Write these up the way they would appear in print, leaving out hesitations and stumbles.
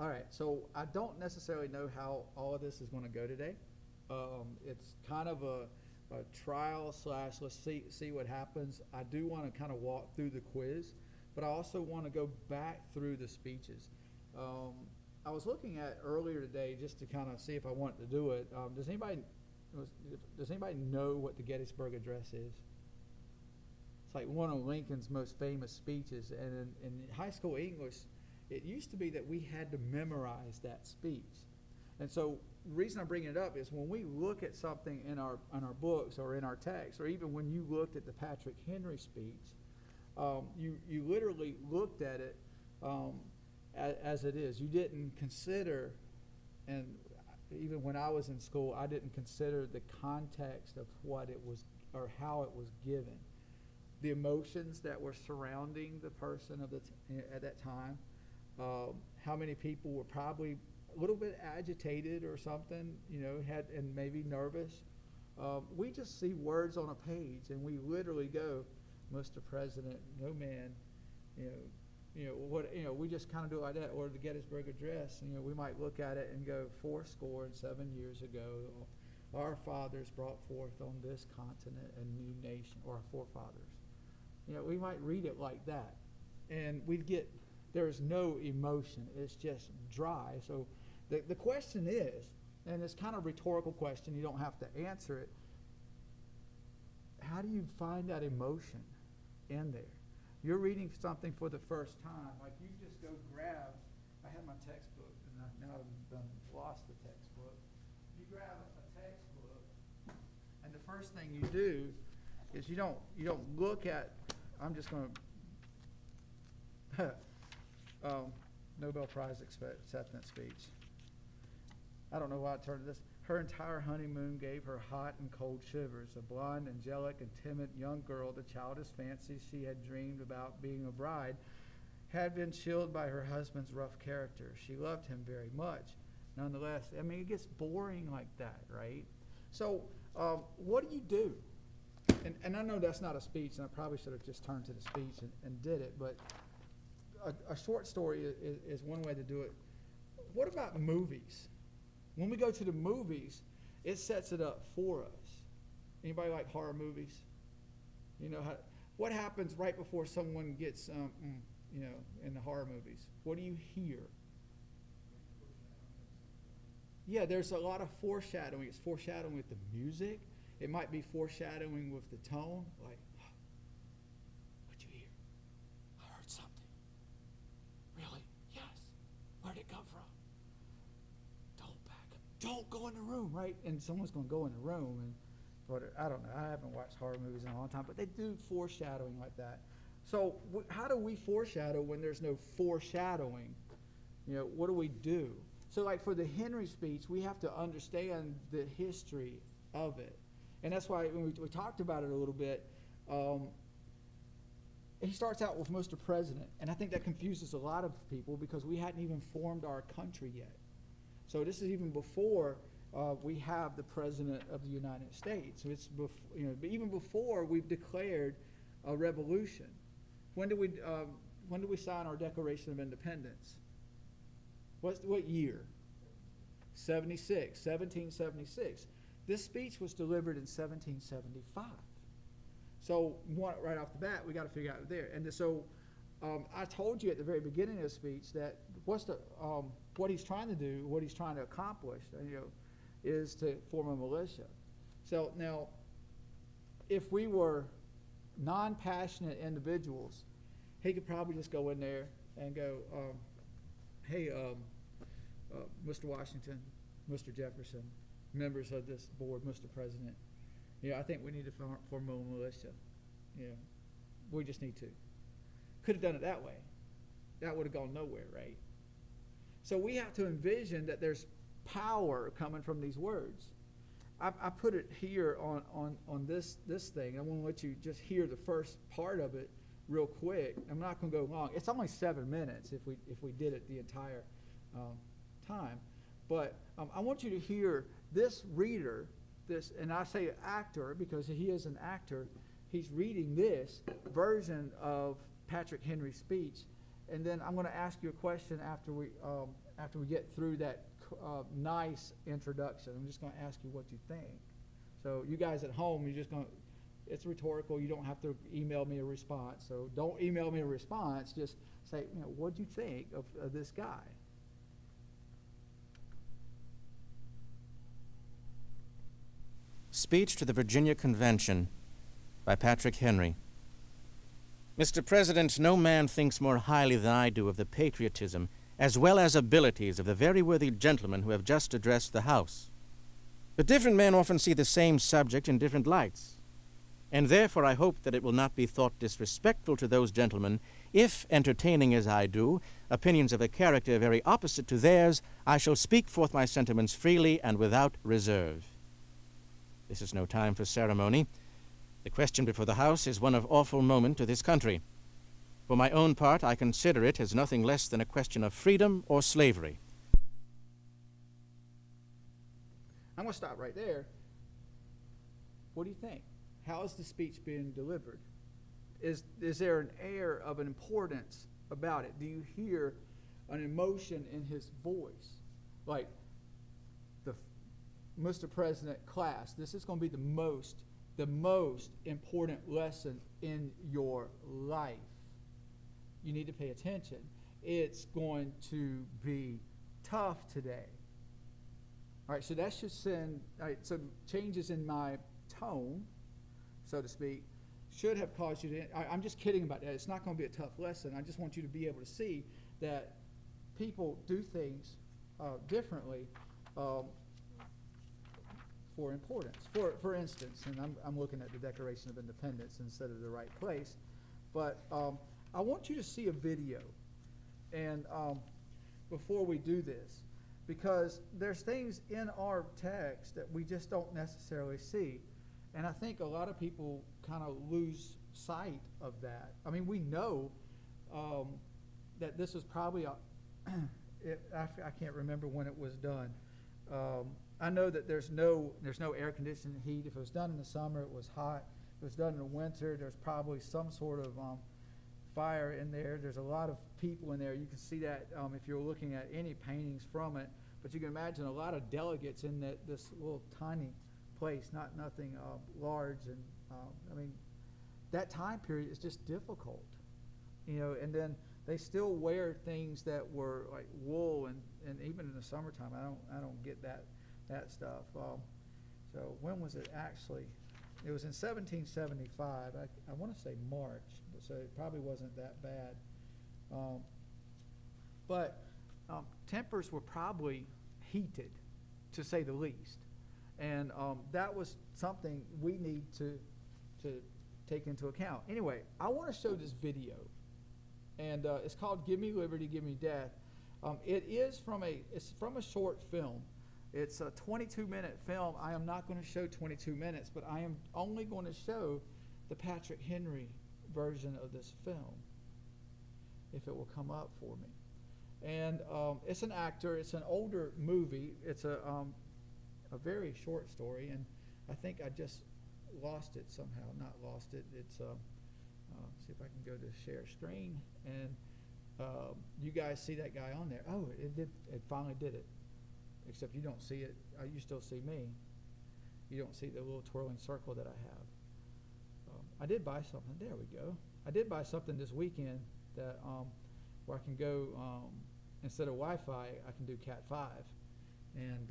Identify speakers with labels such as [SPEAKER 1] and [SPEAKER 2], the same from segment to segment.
[SPEAKER 1] All right, so I don't necessarily know how all of this is going to go today. It's kind of a trial slash let's see what happens. I do want to kind of walk through the quiz, but I also want to go back through the speeches. Um, I was looking at earlier today just to kind of see if I wanted to do it. Does anybody know what the Gettysburg Address is? It's like one of Lincoln's most famous speeches, and in high school English, it used to be that we had to memorize that speech. And so the reason I'm bringing it up is when we look at something in our books or in our text, or even when you looked at the Patrick Henry speech, you literally looked at it as it is. You didn't consider, and even when I was in school, I didn't consider the context of what it was or how it was given, the emotions that were surrounding the person at that time. How many people were probably a little bit agitated or something, and maybe nervous. We just see words on a page, and we literally go, "Mr. President, no man," we just kind of do it like that. Or the Gettysburg Address, we might look at it and go, 407 years ago, our fathers brought forth on this continent a new nation, or our forefathers. We might read it like that, and there's no emotion. It's just dry. So the question is, and it's kind of a rhetorical question, you don't have to answer it, how do you find that emotion in there? You're reading something for the first time, like you just go grab, I have my textbook, and now I've lost the textbook. You grab a textbook, and the first thing you do is you don't look at, I'm just going to, Nobel Prize acceptance speech. I don't know why I turned to this. Her entire honeymoon gave her hot and cold shivers. A blonde, angelic, and timid young girl, the childish fancies she had dreamed about being a bride, had been chilled by her husband's rough character. She loved him very much. Nonetheless, it gets boring like that, right? So what do? And I know that's not a speech, and I probably should have just turned to the speech and did it, but a short story is one way to do it. What about movies? When we go to the movies, it sets it up for us. Anybody like horror movies? What happens right before someone gets, in the horror movies? What do you hear? Yeah, there's a lot of foreshadowing. It's foreshadowing with the music. It might be foreshadowing with the tone, like, what'd you hear? I heard something. Really? Yes. Where'd it come from? Don't go in the room, right? And someone's going to go in the room, but I don't know. I haven't watched horror movies in a long time, but they do foreshadowing like that. So how do we foreshadow when there's no foreshadowing? What do we do? So like for the Henry speech, we have to understand the history of it. And that's why when we talked about it a little bit, he starts out with Mr. President, and I think that confuses a lot of people because we hadn't even formed our country yet. So this is even before we have the President of the United States. So it's even before we've declared a revolution. When do we sign our Declaration of Independence? What year? 1776. This speech was delivered in 1775. So right off the bat, we got to figure out there. And so I told you at the very beginning of the speech that what he's trying to do, what he's trying to accomplish, is to form a militia. So now, if we were non-passionate individuals, he could probably just go in there and go, hey, Mr. Washington, Mr. Jefferson, members of this board, Mr. President, I think we need to form a militia. We just need to. Could have done it that way. That would have gone nowhere, right? So we have to envision that there's power coming from these words. I put it here on this thing. I want to let you just hear the first part of it real quick. I'm not going to go long. It's only 7 minutes if we did it the entire time. But I want you to hear this reader, and I say actor because he is an actor. He's reading this version of Patrick Henry's speech, and then I'm going to ask you a question after we get through that nice introduction. I'm just going to ask you what you think. So you guys at home, you're just going to, it's rhetorical. You don't have to email me a response. So don't email me a response. Just say, what'd you think of this guy?
[SPEAKER 2] Speech to the Virginia Convention by Patrick Henry. Mr. President, no man thinks more highly than I do of the patriotism as well as abilities of the very worthy gentlemen who have just addressed the House. But different men often see the same subject in different lights, and therefore I hope that it will not be thought disrespectful to those gentlemen if, entertaining as I do opinions of a character very opposite to theirs, I shall speak forth my sentiments freely and without reserve. This is no time for ceremony. The question before the House is one of awful moment to this country. For my own part, I consider it as nothing less than a question of freedom or slavery.
[SPEAKER 1] I'm going to stop right there. What do you think? How is the speech being delivered? Is there an air of an importance about it? Do you hear an emotion in his voice? Like, Mr. President, class, this is going to be the most important lesson in your life. You need to pay attention. It's going to be tough today. All right, so that should send, all right, so changes in my tone, so to speak, should have caused you to, I'm just kidding about that. It's not going to be a tough lesson. I just want you to be able to see that people do things differently for importance. For instance, and I'm looking at the Declaration of Independence instead of the right place, but I want you to see a video, and before we do this, because there's things in our text that we just don't necessarily see, and I think a lot of people kind of lose sight of that. I mean, we know that this was probably I can't remember when it was done. I know that there's no air conditioning heat. If it was done in the summer, it was hot. If it was done in the winter, there's probably some sort of fire in there. There's a lot of people in there. You can see that if you're looking at any paintings from it. But you can imagine a lot of delegates in this little tiny place, nothing large. And I mean, that time period is just difficult, and then they still wear things that were like wool, and even in the summertime, I don't get that stuff. So when was it actually? It was in 1775. I want to say March, so it probably wasn't that bad. But tempers were probably heated, to say the least, and that was something we need to take into account. Anyway, I want to show this video, and it's called "Give Me Liberty, Give Me Death." It's from a short film. It's a 22-minute film. I am not going to show 22 minutes, but I am only going to show the Patrick Henry version of this film, if it will come up for me. And it's an actor. It's an older movie. It's a very short story, and I think I just lost it somehow. Not lost it. It's see if I can go to share screen, and you guys see that guy on there. Oh, it finally did it. Except you don't see it. You still see me. You don't see the little twirling circle that I have. I did buy something. There we go. I did buy something this weekend that where I can go instead of Wi-Fi, I can do Cat 5, and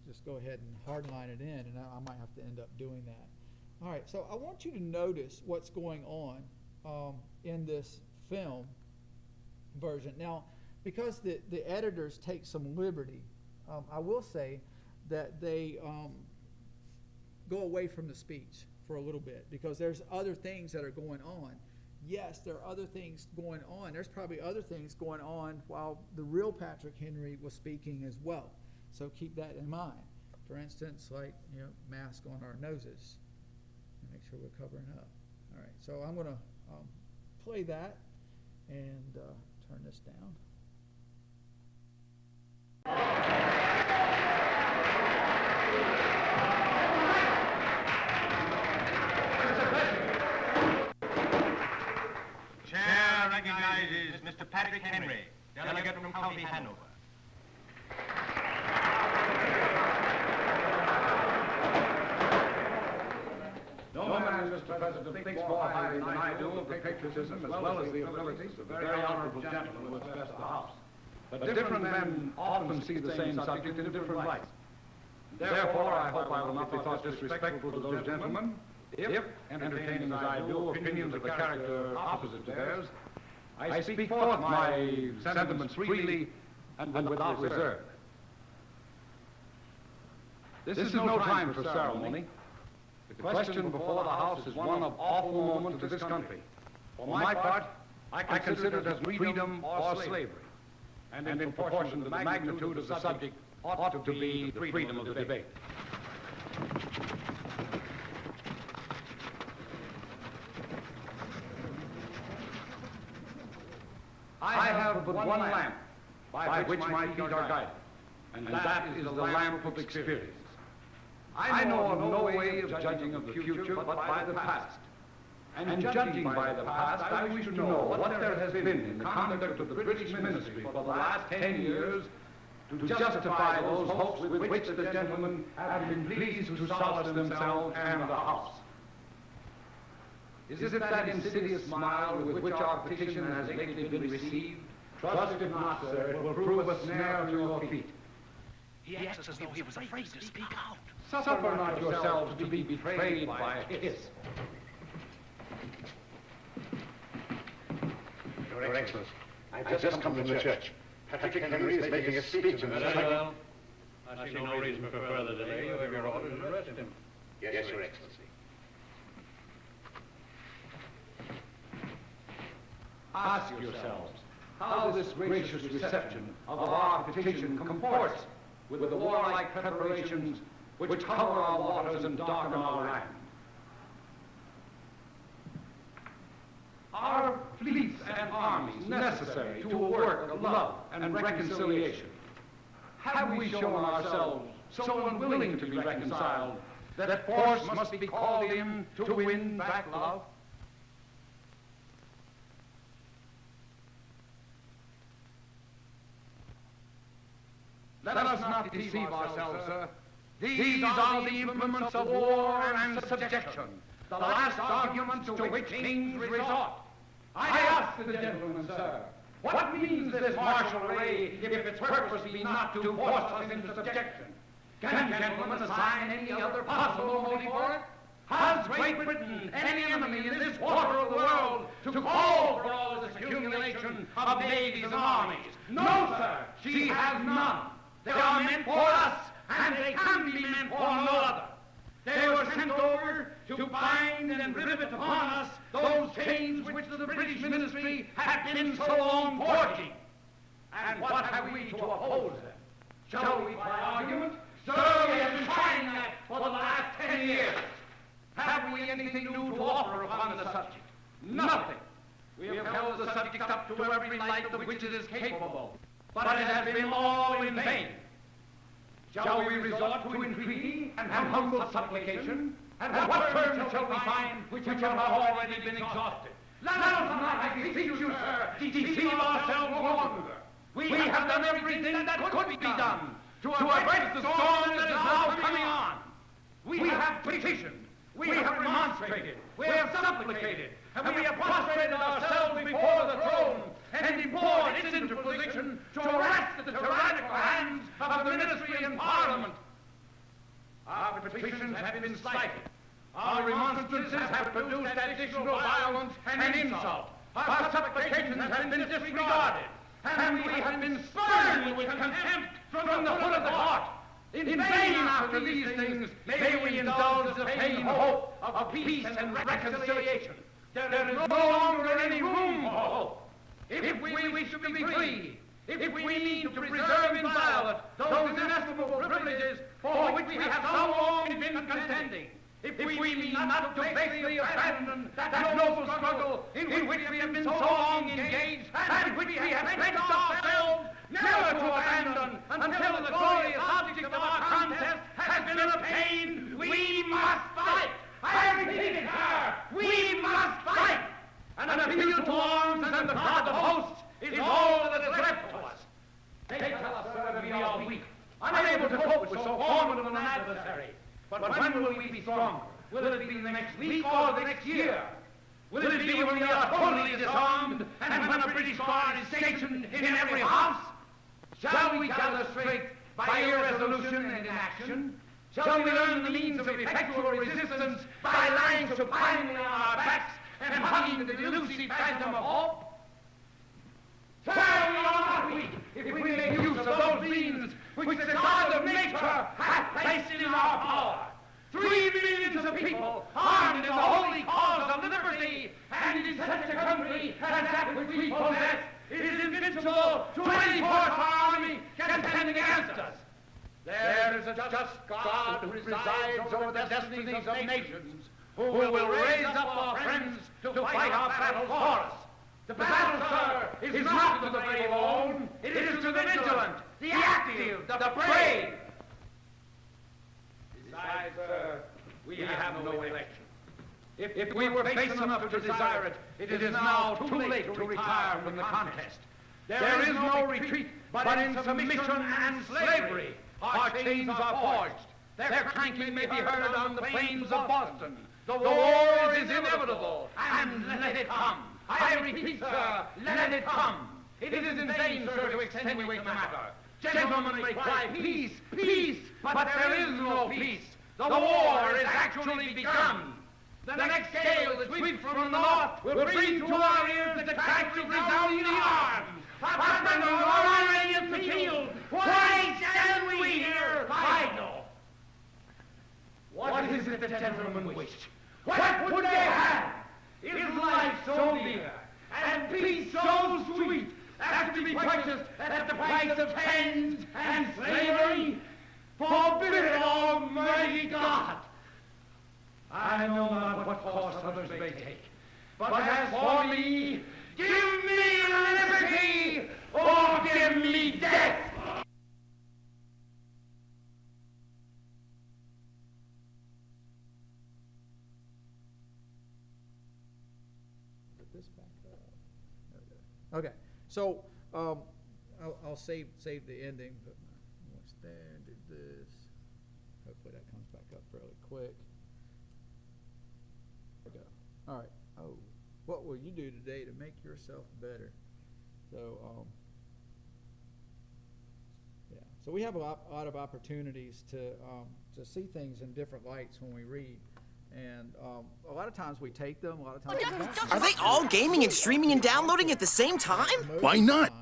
[SPEAKER 1] just go ahead and hardline it in, and I might have to end up doing that. All right. So I want you to notice what's going on in this film version now. Because the editors take some liberty, I will say that they go away from the speech for a little bit, because there's other things that are going on. Yes, there are other things going on. There's probably other things going on while the real Patrick Henry was speaking as well. So keep that in mind. For instance, like mask on our noses. Make sure we're covering up. All right, so I'm going to play that and turn this down.
[SPEAKER 3] Chair recognizes from County Hanover.
[SPEAKER 4] No man, Mr. President, thinks more highly than I do of the patriotism as well as the abilities of the very honorable gentleman who addressed the House. But different men often see the same subject in different lights. Therefore, I hope I will not be thought disrespectful to those gentlemen if, entertaining as I do opinions of a character opposite to theirs, I speak forth my sentiments freely and without reserve. This is no time for ceremony. The question before the House is one of awful moment to this country. For my part, I consider it as freedom or slavery. And in proportion to the magnitude of the subject ought to be the freedom of the debate. I have but one lamp by which my feet are guided, and that is the lamp of experience. I know of no way of judging of the future but by the past. And judging by the past, I wish to know what there has been in the conduct of the British ministry for the last 10 years to justify those hopes with which the gentlemen have been pleased to solace themselves and the House. Is it that insidious smile with which our petition has lately been received? Trust it not, sir. It will prove a snare to your feet.
[SPEAKER 3] He acts as though he was afraid to speak out.
[SPEAKER 4] Suffer not yourselves to be betrayed by a kiss.
[SPEAKER 5] Your Excellency, I've just come from the church. Patrick Henry is making a speech in the
[SPEAKER 6] Very well. I see no reason for further delay. You have your orders to arrest him.
[SPEAKER 5] Yes, Your Excellency.
[SPEAKER 4] Ask yourselves how this gracious reception of our petition comports with the warlike preparations which cover our waters and darken our land. Are fleets and armies necessary to a work of love and reconciliation? Have we shown ourselves so unwilling to be reconciled that force must be called in to win back love? Let us not deceive ourselves, sir. These are the implements of war and subjection, the last arguments to which kings resort. I ask the gentleman, sir, what means this martial array if its purpose be not to force us into subjection? Can gentlemen assign any other possible motive for it? Has Great Britain any enemy in this quarter of the world to call for all this accumulation of navies and armies? No, sir, she has none. They are meant for us, and they can be meant for no other. They were sent over to bind and rivet upon us those chains which the British ministry had been so long forging. And what have we to oppose them? Shall we by argument? Sir, we have been trying that for the last 10 years. Have we anything new to offer upon the subject? Nothing. We have held the subject up to every light of which it is capable, but it has been all in vain. Shall we resort to entreaty and humble supplication? And what terms shall we find which have already been exhausted? Let us not, I beseech you, sir, deceive ourselves longer. We have done everything that could be done to avert the storm that is now coming on. We have petitioned, we have remonstrated, we have supplicated, and we have prostrated ourselves before the throne and implored its interposition to arrest the tyrannical hands of the ministry and parliament. Our petitions have been slighted. Our remonstrances have produced additional violence and insult. Our supplications have been disregarded. And we have been spurned with contempt from the foot of the court. In vain after these things may we indulge the vain hope of peace and reconciliation. There is no longer any room for hope. If we wish to be free, if we need to preserve inviolate those inestimable privileges for which we have so long been contending, if we mean not to basely abandon that noble struggle in which we have been so long engaged and which we have pledged ourselves never to abandon until the glorious object of our contest has been obtained, we must fight. I repeat it, sir, we must fight. An appeal to arms and the God of hosts is all that is left to us. be stronger? Will it be the next week or the next year? Will it be when we are totally disarmed and when a British guard is stationed in every house? Shall we gather strength by irresolution and inaction? Shall we learn the means of effectual resistance by lying supinely on our backs and hugging the delusive phantom of hope? Shall we or not we, if we make use of those means which the God of nature hath placed in our power? 3 millions of people armed in the holy cause of liberty, and in such a country as that which we possess, it is invincible to any force our army can send against us. There is a just God who presides over the destinies of nations, who will raise up our friends to fight our battle for us. The battle, sir, is not to the brave alone, it is to the vigilant, the active, the brave. Besides, sir, we have no election. If we were base enough to desire it, it is now too late to retire from the contest. There is no retreat but in submission and slavery. Our chains are forged. Their clanking may be heard on the plains of Boston. The war is inevitable, and let it come. I repeat, sir, let it come. It is in vain, sir, to extenuate the matter. Gentlemen may cry peace, peace, but there is no peace. The war is actually begun. The next gale that sweeps from the north will bring to our ears the crash of resounding arms. Our men are already in the field. Why stand we here idle? What is it that gentlemen wish? What would they have? Is life so dear, and peace so sweet, as to be purchased at the price of chains and slavery? Forbid it, Almighty God! I know not what course others may take, but as for me, give me liberty, or give me death!
[SPEAKER 1] Put this back up. There we go. Okay, so I'll save the ending, put my voice there, do this. Hopefully that comes back up fairly quick. There we go. All right. Oh, what will you do today to make yourself better? So, yeah. So we have a lot of opportunities to see things in different lights when we read. And a lot of times we take them, a lot of times we don't.
[SPEAKER 7] Are they all gaming and streaming and downloading at the same time?
[SPEAKER 1] Why not?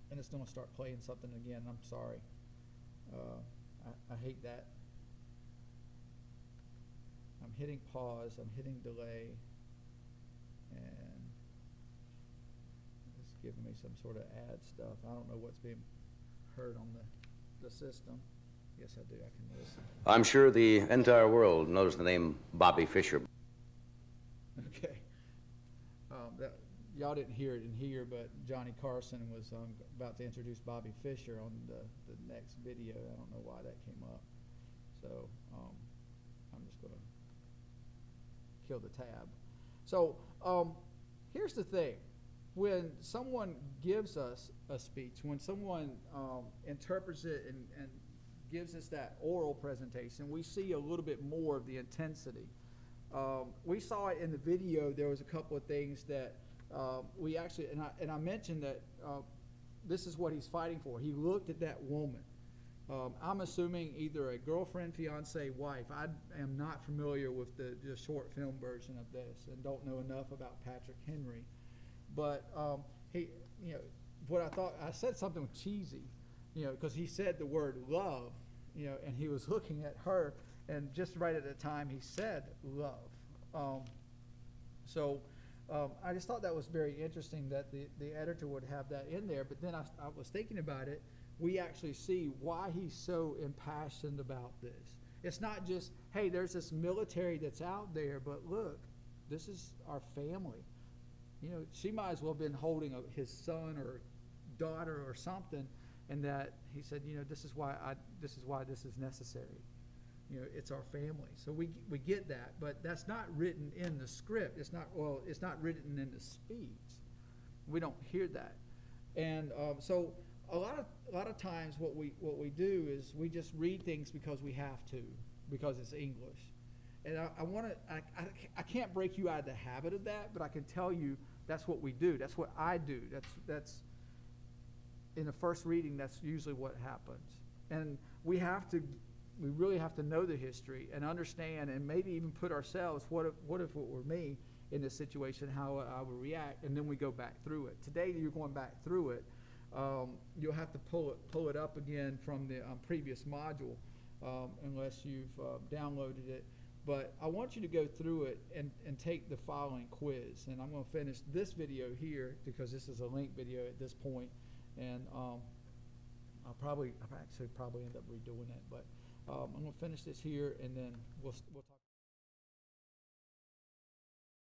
[SPEAKER 1] And it's going to start playing something again. I'm sorry. I hate that. I'm hitting pause. I'm hitting delay. And it's giving me some sort of ad stuff. I don't know what's being heard on the system. Yes, I do. I can listen.
[SPEAKER 8] I'm sure the entire world knows the name Bobby Fischer.
[SPEAKER 1] Okay. Y'all didn't hear it in here, but Johnny Carson was about to introduce Bobby Fischer on the next video. I don't know why that came up. So I'm just going to kill the tab. So here's the thing. When someone gives us a speech, when someone interprets it and gives us that oral presentation, we see a little bit more of the intensity. We saw it in the video. There was a couple of things that we actually, and I mentioned that this is what he's fighting for. He looked at that woman. I'm assuming either a girlfriend, fiance, wife. I am not familiar with the short film version of this and don't know enough about Patrick Henry. But he, what I thought, I said something cheesy, because he said the word love, and he was looking at her, and just right at the time he said love. So I just thought that was very interesting that the editor would have that in there. But then I was thinking about it. We actually see why he's so impassioned about this. It's not just, hey, there's this military that's out there, but look, this is our family. She might as well have been holding his son or daughter or something, and that he said, this is why this is necessary. It's our family. So we get that, but that's not written in the script. It's not written in the speech. We don't hear that, and so a lot of times what we do is we just read things because we have to. because it's English. And I can't break you out of the habit of that, but I can tell you that's what we do. That's what I do. That's in the first reading, that's usually what happens. And we really have to know the history and understand, and maybe even put ourselves, what if it were me in this situation, how I would react, and then we go back through it. Today you're going back through it. You'll have to pull it up again from the previous module, unless you've downloaded it. But I want you to go through it and take the following quiz. And I'm going to finish this video here because this is a link video at this point. And I'll actually probably end up redoing it. But I'm going to finish this here, and then we'll talk.